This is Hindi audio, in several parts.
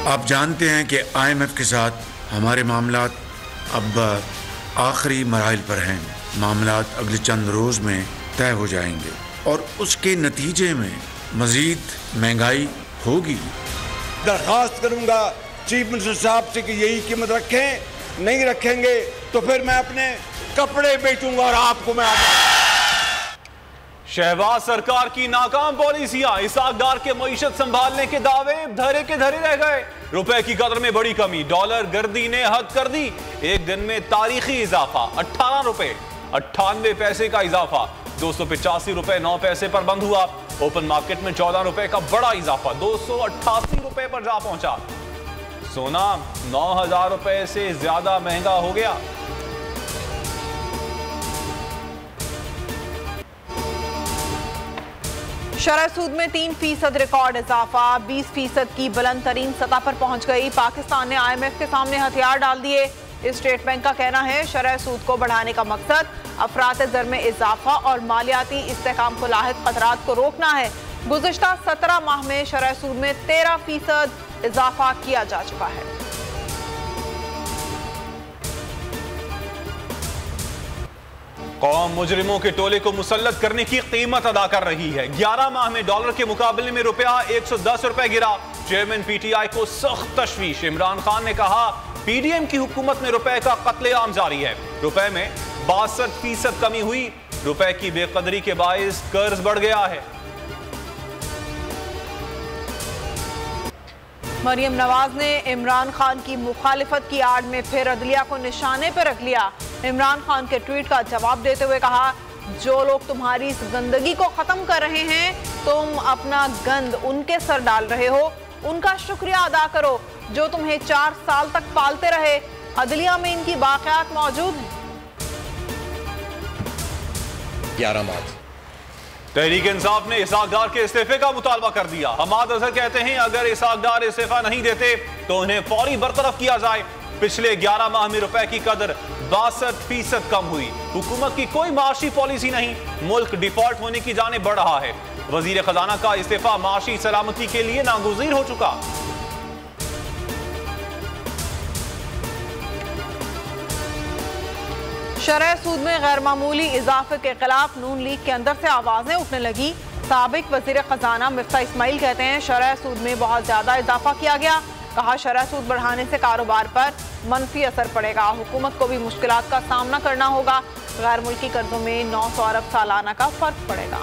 आप जानते हैं कि IMF के साथ हमारे मामलात अब आखिरी मराहिल पर हैं। मामलात अगले चंद रोज़ में तय हो जाएंगे और उसके नतीजे में मज़ीद महंगाई होगी। दरख्वास्त करूंगा चीफ मिनिस्टर साहब से कि यही कीमत रखें, नहीं रखेंगे तो फिर मैं अपने कपड़े बेचूंगा और आपको मैं शहबाज सरकार की नाकाम पॉलिसियां, इसहाक डार के मईशत संभालने के दावे धरे के धरे रह गए। रुपए की कदर में बड़ी कमी, डॉलर गर्दी ने हद कर दी। एक दिन में तारीखी इजाफा 18 रुपए 98 पैसे का इजाफा 285 रुपए 9 पैसे पर बंद हुआ। ओपन मार्केट में 14 रुपए का बड़ा इजाफा 288 रुपए पर जा पहुंचा। सोना 9,000 रुपए से ज्यादा महंगा हो गया। शरह सूद में 3% रिकॉर्ड इजाफा 20% की बुलंद तरीन सतह पर पहुंच गई। पाकिस्तान ने IMF के सामने हथियार डाल दिए। स्टेट बैंक का कहना है शरह सूद को बढ़ाने का मकसद अफरात ज़र में इजाफा और मालियाती इस्तेहकाम को लाहिक खतरात को रोकना है। गुज़िश्ता 17 माह में शरह सूद में 13% इजाफा किया जा चुका है। कौम मुजरिमों के टोले को मुसल्लत करने की कीमत अदा कर रही है। 11 माह में डॉलर के मुकाबले में रुपया 110 रुपए गिरा। चेयरमैन PTI को सख्त तशवीश। इमरान खान ने कहा PDM की हुकूमत में रुपए का कत्लेआम जारी है। रुपए में 62% कमी हुई। रुपए की बेकदरी के बायस कर्ज बढ़ गया है। मरियम नवाज ने इमरान खान की मुखालिफत की आड़ में फिर अदलिया को निशाने पर रख लिया। इमरान खान के ट्वीट का जवाब देते हुए कहा, जो लोग तुम्हारी इस गंदगी को खत्म कर रहे हैं, तुम अपना गंद उनके सर डाल रहे हो। उनका शुक्रिया अदा करो जो तुम्हें 4 साल तक पालते रहे। अदलिया में इनकी बाक़ियात मौजूद हैं। 11 मार्च तहरीक इंसाफ ने इसहाक डार के इस्तीफे का मुतालबा कर दिया। हमाद अजहर कहते हैं अगर इसहाक डार इस्तीफा नहीं देते तो उन्हें फौरी बरतरफ किया जाए। पिछले 11 माह में रुपए की कदर 62% कम हुई। हुकूमत की कोई माशी पॉलिसी नहीं, मुल्क डिफॉल्ट होने की जाने बढ़ रहा है। वजीर खजाना का इस्तीफा माशी सलामती के लिए नागुज़ीर हो चुका। शरह सूद में गैर मामूली इजाफे के खिलाफ नून लीग के अंदर से आवाजें उठने लगी। साबिक वजीर खजाना मिफ्ता इस्माइल कहते हैं शरह सूद में बहुत ज्यादा इजाफा किया गया। कहा शरह सूद बढ़ाने से कारोबार पर मनफी असर पड़ेगा। हुकूमत को भी मुश्किलात का सामना करना होगा। गैर मुल्की कर्जों में 900 अरब सालाना का फर्क पड़ेगा।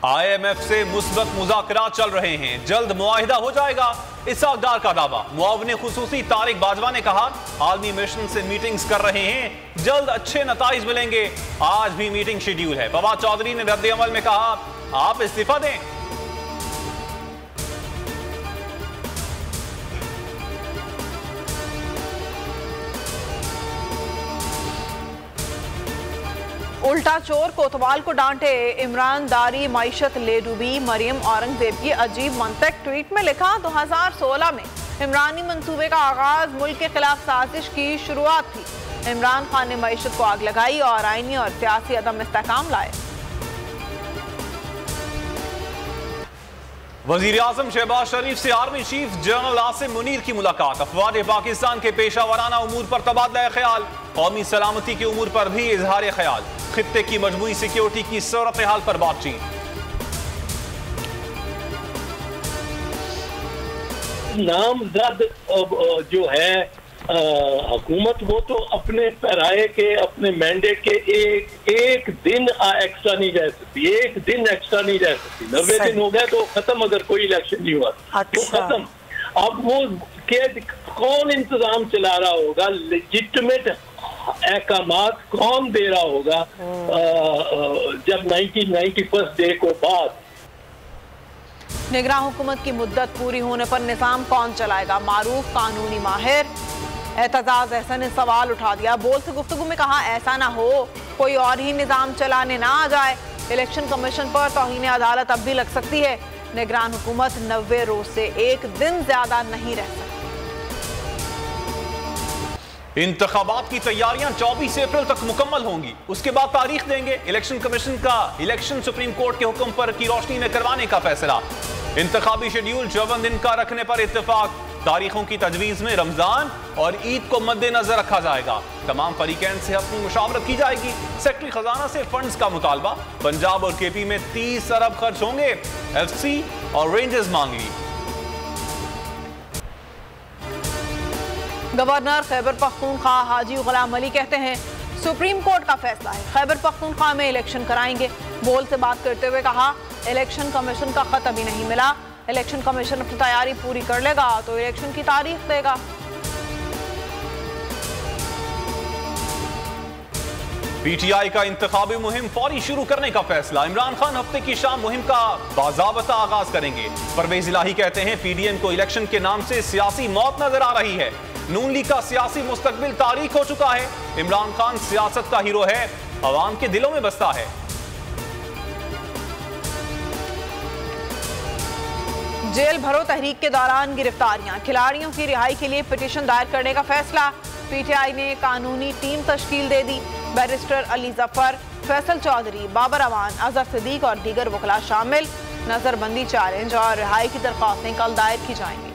IMF से मुस्बत मुज़ाकरात चल रहे हैं, जल्द मुआहिदा हो जाएगा। इसहाक डार का दावा। मुआविन खुसूसी तारिक बाजवा ने कहा आलमी मिशन से मीटिंग्स कर रहे हैं, जल्द अच्छे नताइज मिलेंगे। आज भी मीटिंग शेड्यूल है। फवाद चौधरी ने रद्द अमल में कहा आप इस्तीफा दें। उल्टा चोर कोतवाल को डांटे। इमरान दारी मईशत ले डूबी। मरियम औरंगजेब की अजीब मंतक। ट्वीट में लिखा 2016 में इमरानी मंसूबे का आगाज मुल्क के खिलाफ साजिश की शुरुआत थी। इमरान खान ने मईशत को आग लगाई और आईनी और सियासी अदम इस्तेहकाम लाए। वजीर आजम शहबाज शरीफ से army chief general Asim Munir की मुलाकात। अफवाज पाकिस्तान के पेशा वराना उमूर पर तबादला ख्याल। कौमी सलामती के उमूर पर भी इजहार ख्याल। खित्ते की मजमूई सिक्योरिटी की सूरत हाल पर बातचीत। नामजद जो है हुकूमत, वो तो अपने पैराए के, अपने मैंडेट के एक दिन एक्स्ट्रा नहीं जा सकती। एक दिन एक्स्ट्रा नहीं जा सकती। 90 दिन हो गए तो खत्म। अगर कोई इलेक्शन नहीं हुआ तो खत्म। अब वो कौन इंतजाम चला रहा होगा? लेजिटिमेट अहकामात कौन दे रहा होगा? जब 1991 डे को बाद निगरान हुकूमत की मुद्दत पूरी होने पर निजाम कौन चलाएगा? मारूफ कानूनी माहिर एतजाज अहसन ने सवाल उठा दिया। बोल से गुफ्तगू में कहा ऐसा ना हो कोई और ही निजाम चलाने ना आ जाए। इलेक्शन कमीशन पर तौहीन अदालत अब भी लग सकती है। निगरान हुकूमत 90 रोज से एक दिन ज्यादा नहीं रह सकती। इंतखाबात की तैयारियां 24 अप्रैल तक मुकम्मल होंगी, उसके बाद तारीख देंगे। इलेक्शन कमीशन का इलेक्शन सुप्रीम कोर्ट के हुक्म पर की रोशनी में करवाने का फैसला। इंतखाबी शेड्यूल 54 दिन का रखने पर इत्तेफाक। तारीखों की तजवीज में रमजान और ईद को मद्देनजर रखा जाएगा। तमाम फरीकैन से अपनी मुशावरत की जाएगी। सेक्रेटरी खजाना से फंड्स का मुतालबा। पंजाब और केपी में 30 अरब खर्च होंगे। एफसी और रेंजर्स मांग ली। गवर्नर खैबर पख्तूनख्वा हाजी गुलाम अली कहते हैं सुप्रीम कोर्ट का फैसला है, खैबर पख्तूनख्वा में इलेक्शन कराएंगे। बोल से बात करते हुए कहा इलेक्शन कमीशन का खत अभी नहीं मिला, इलेक्शन कमीशन अपनी तैयारी पूरी कर लेगा तो इलेक्शन की तारीख देगा। पीटीआई का इंतखाबी मुहिम फौरी शुरू करने का फैसला। इमरान खान हफ्ते की शाम मुहिम का बाज़ाबता आगाज करेंगे। परवेज इलाही कहते हैं पीडीएम को इलेक्शन के नाम से सियासी मौत नजर आ रही है। नून लीग का सियासी मुस्तकबिल तारीख हो चुका है। इमरान खान सियासत का हीरो है, अवाम के दिलों में बसता है। जेल भरो तहरीक के दौरान गिरफ्तारियां, खिलाड़ियों की रिहाई के लिए पिटीशन दायर करने का फैसला। पीटीआई ने कानूनी टीम तश्कील दे दी। बैरिस्टर अली जफर, फैसल चौधरी, बाबर अवान, अजहर सिद्दीक और दीगर वकला शामिल। नजरबंदी चैलेंज और रिहाई की दरख्वास्तें कल दायर की जाएंगी।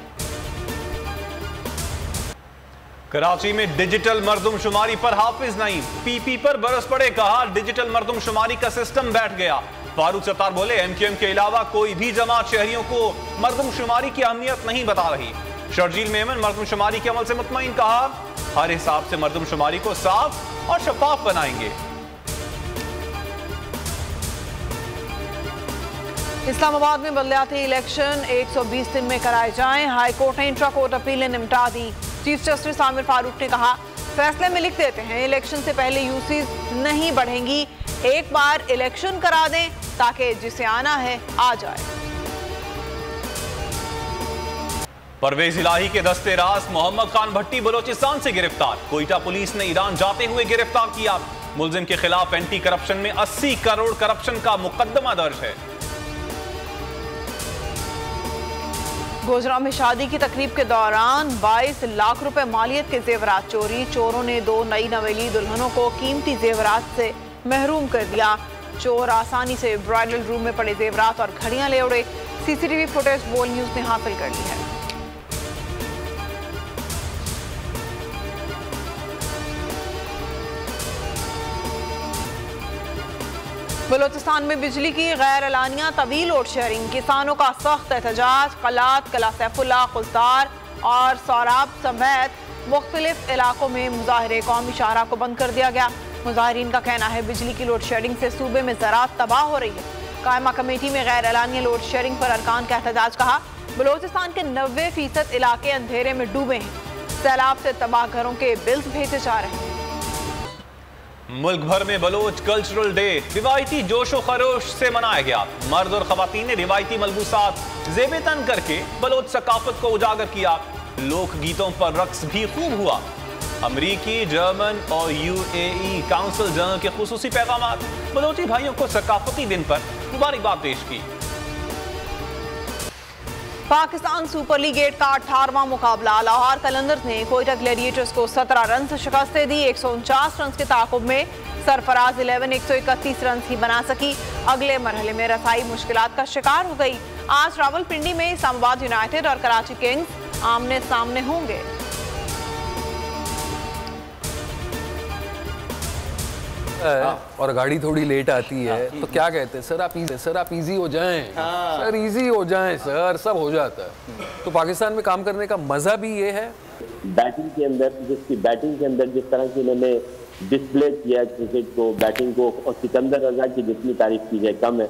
कराची में डिजिटल मरदमशुमारी पर हाफिज नईम, पीपी पर बरस पड़े। कहा डिजिटल मरदमशुमारी का सिस्टम बैठ गया। फारूक सत्तार बोले एमक्यूएम के अलावा कोई भी जमात शहरियों को मरदमशुमारी की अहमियत नहीं बता रही। शर्जील मेमन मरदमशुमारी के अमल से मुतमईन। कहा हर हिसाब से मरदमशुमारी को साफ और शफाफ बनाएंगे। इस्लामाबाद में बलदियाती इलेक्शन 120 दिन में कराए जाएं। हाई कोर्ट ने इंट्रा कोर्ट अपील ने निपटा दी। चीफ जस्टिस आमिर फारूक ने कहा फैसले में लिख देते हैं इलेक्शन से पहले यूसीज नहीं बढ़ेंगी, एक बार इलेक्शन करा दें ताकि जिसे आना है आ जाए। परवेज इलाही के दस्ते रास मोहम्मद खान भट्टी बलोचिस्तान से गिरफ्तार। कोयटा पुलिस ने ईरान जाते हुए गिरफ्तार किया। मुलजिम के खिलाफ एंटी करप्शन में 80 करोड़ करप्शन का मुकदमा दर्ज है। गोजरा में शादी की तकरीब के दौरान 22 लाख रुपए मालियत के जेवरात चोरी। चोरों ने 2 नई नवेली दुल्हनों को कीमती जेवरात से महरूम कर दिया। चोर आसानी से ब्राइडल रूम में पड़े जेवरात और घड़ियां ले उड़े। सीसीटीवी फुटेज बोल न्यूज ने हासिल कर ली है। बलोचिस्तान में बिजली की गैर एलानिया तवील लोड शेयरिंग। किसानों का सख्त एहतजाज। कलात, कला सैफुल्ला, खुजदार और सौराब समेत मुख्तलिफ इलाकों में मुजाहिरे कौमी शाहरा को बंद कर दिया गया। मुजाहिरीन का कहना है बिजली की लोड शेयरिंग से सूबे में ज़राअत तबाह हो रही है। कायमा कमेटी में गैर एलानिया लोड शेयरिंग पर अरकान का एहतजाज। कहा बलोचिस्तान के 90% इलाके अंधेरे में डूबे हैं। सैलाब से तबाह घरों के बिल्स भेजे जा रहे हैं। मुल्क भर में बलोच कल्चरल डे रिवायती जोशो खरोश से मनाया गया। मर्द और खवातीन ने रिवायती मलबूसात ज़ेबे तन करके बलोच सकाफत को उजागर किया। लोक गीतों पर रक्स भी खूब हुआ। अमरीकी, जर्मन और यूएई काउंसिल जनरल के खुसूसी पैगाम बलोची भाइयों को सकाफती दिन पर मुबारकबाद पेश की। पाकिस्तान सुपर लीग 8 का 18वां मुकाबला। लाहौर कलंदर्स ने कोयटा ग्लैडिएटर्स को 17 रन से शिकस्त दी। 149 रन के ताकुब में सरफराज 11 131 रन ही बना सकी। अगले मरहले में रसाई मुश्किलात का शिकार हो गई। आज रावलपिंडी में इस्लामाबाद यूनाइटेड और कराची किंग्स आमने सामने होंगे। और गाड़ी थोड़ी लेट आती है तो क्या कहते हैं सर आप इजी हो जाएं। सर इजी हो जाएं सर, सब हो जाता है। तो पाकिस्तान में काम करने का मजा भी ये है। बैटिंग के अंदर जिस तरह से इन्होंने डिस्प्ले किया क्रिकेट को, बैटिंग को, और सिकंदर रजा की जितनी तारीफ की जाए कम है।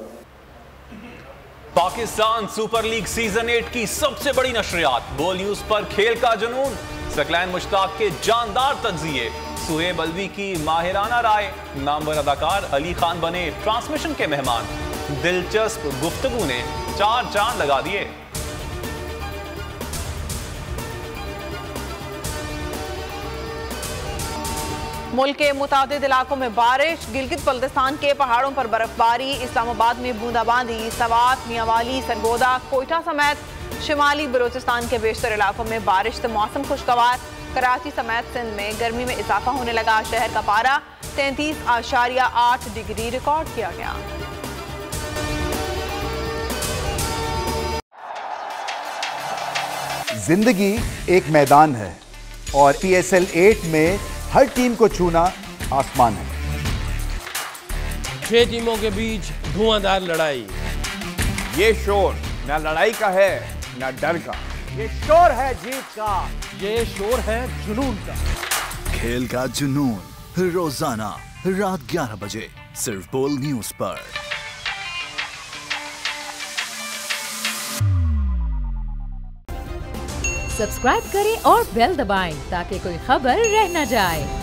पाकिस्तान सुपर लीग सीजन 8 की सबसे बड़ी नशरियात। बोल न्यूज पर खेल का जुनून। सकलैन मुश्ताक के जानदार तज्जिए। सुहेब अलवी की माहिराना राय। नामवर अदाकार अली खान बने ट्रांसमिशन के मेहमान। दिलचस्प गुफ्तगू ने 4 चांद लगा दिए। मुल्क के मुतादिद इलाकों में बारिश। गिलगित बल्तिस्तान के पहाड़ों पर बर्फबारी। इस्लामाबाद में बूंदाबांदी। सवात, मियांवाली, सरगोदा, कोयटा समेत शिमाली बलूचिस्तान के बेशतर इलाकों में बारिश से मौसम खुशगवार। कराची समेत सिंध में गर्मी में इजाफा होने लगा। शहर का पारा 33.8 डिग्री रिकॉर्ड किया गया। जिंदगी एक मैदान है और PSL 8 में हर टीम को छूना आसमान है। 6 टीमों के बीच धुआंधार लड़ाई। ये शोर ना लड़ाई का है ना डर का, ये शोर है जीत का, ये शोर है जुनून का। खेल का जुनून रोजाना रात 11 बजे सिर्फ बोल न्यूज पर। सब्सक्राइब करें और बेल दबाएं ताकि कोई खबर रह न जाए।